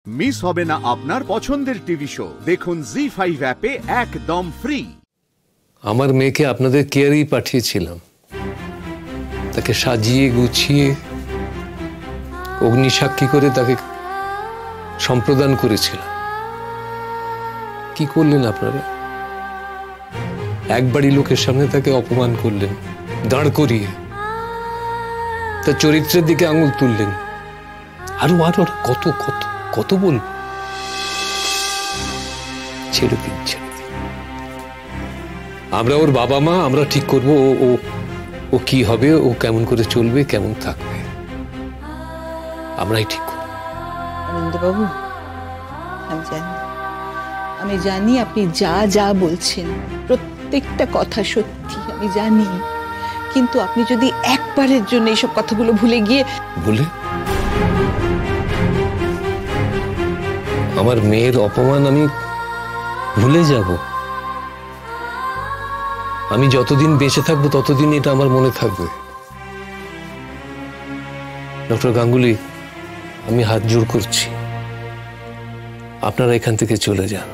Miss হবে না আপনার পছন্দের টিভি শো। দেখুন জি5 অ্যাপে একদম ফ্রি। আমার মেয়েকে আপনাদের কেয়ারেই পাঠিয়েছিলাম, তাকে সাজিয়ে গুছিয়ে অগ্নিসাক্ষী করে তাকে সম্প্রদান করেছিলাম। কি করলেন আপনারা? একবারই লোকের সামনে তাকে অপমান করলেন, দাঁড় করিয়ে তার চরিত্রের দিকে আঙুল তুললেন। আরো আরো কত কত কত বলব। ছেড়ে দিন, ছেড়ে দিন। আমরা ওর বাবা মা, আমরা ঠিক করবো ও কি হবে, ও কেমন করে চলবে, কেমন থাকবে, আমরাই ঠিক করব। আনন্দবাবু, আমি জানি আপনি যা যা বলছেন প্রত্যেকটা কথা সত্যি, আমি জানি। কিন্তু আপনি যদি একবারের জন্য এইসব কথাগুলো ভুলে গিয়ে আমার মেয়ের অপমান আমি ভুলে যাব। আমি যতদিন বেঁচে থাকবো ততদিন এটা আমার মনে থাকবে। ডক্টর গাঙ্গুলি, আমি হাত জোড় করছি, আপনারা এখান থেকে চলে যান।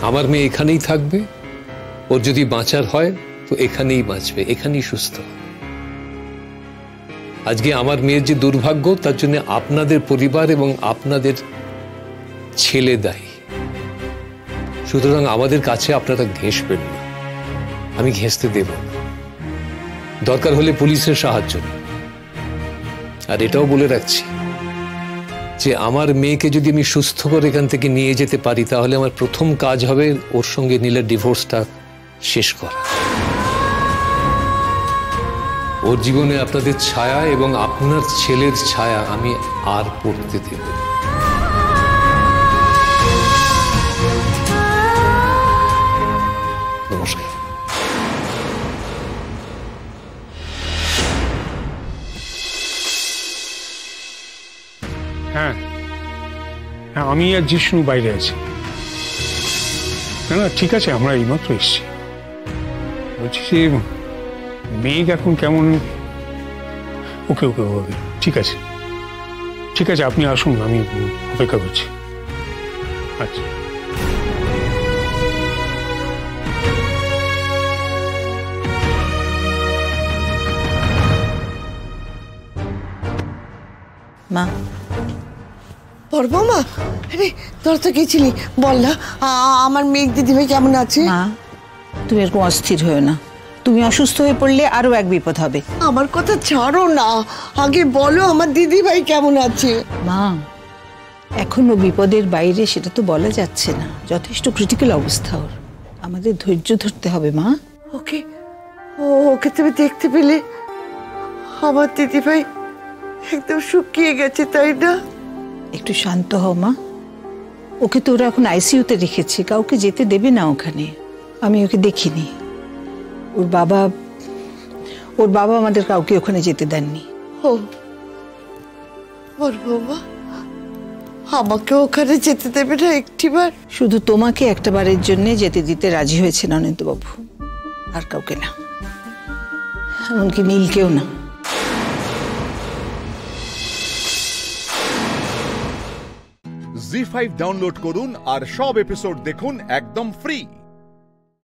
আমার মেয়ে এখানেই থাকবে, ওর যদি বাঁচার হয় তো এখানেই বাঁচবে, এখানেই সুস্থ। আজকে আমার মেয়ের যে দুর্ভাগ্য তার জন্য আপনাদের পরিবার এবং আপনাদের ছেলে দায়ী। সুতরাং আমাদের কাছে আপনারা ঘেঁষবেন না, আমি ঘেঁষতে দেব না। দরকার হলে পুলিশের সাহায্য নিন। আর এটাও বলে রাখছি যে আমার মেয়েকে যদি আমি সুস্থ করে এখান থেকে নিয়ে যেতে পারি তাহলে আমার প্রথম কাজ হবে ওর সঙ্গে নীলের ডিভোর্সটা শেষ করা। ওর জীবনে আপনাদের ছায়া এবং আপনার ছেলের ছায়া আমি আর পড়তে দেব। নমস্কার। হ্যাঁ হ্যাঁ, আমি আর জিষ্ণু বাইরে আছি। না না, ঠিক আছে, আমরা এইমাত্র এসছি। বলছি যে মেঘ এখন কেমন? ওকে ওকে ওকে, ঠিক আছে ঠিক আছে, আপনি আসুন, আমি অপেক্ষা করছি। আচ্ছা। মা, পরমা, আরে তোরা তো গেছিলি, বল না আমার মেঘ দিদিভাই কেমন আছে? মা, তুমি এরকম অস্থির হয়েও না। তুমি অসুস্থ হয়ে পড়লে আরো এক বিপদ হবে। আমার কথা ছাড়ো না, আগে বলো আমার দিদিভাই কেমন আছে? মা, এখনো বিপদের বাইরে সেটা তো বলা যাচ্ছে না। যথেষ্ট ক্রিটিক্যাল অবস্থা ওর, আমাদের ধৈর্য ধরতে হবে। মা, ওকে ওকে তুমি দেখতে পেলে? আমার দিদিভাই একদম শুকিয়ে গেছে, তাই না? একটু শান্ত হও মা। ওকে তো ওরা এখন আইসিইউতে রেখেছে, কাউকে যেতে দেবে না ওখানে। আমি ওকে দেখিনি। ওর বাবা আমাদের কাউকে ওখানে যেতে দেননি। ও পরমা, আমাকে ওখানে যেতে দেবে না একটিবার? শুধু তোমাকে একটা বারের জন্য যেতে দিতে রাজি হয়েছেন অনন্তবাবু, আর কাউকে না, এমনকি নীলকেও না। জি5 ডাউনলোড করুন আর সব এপিসোড দেখুন একদম ফ্রি।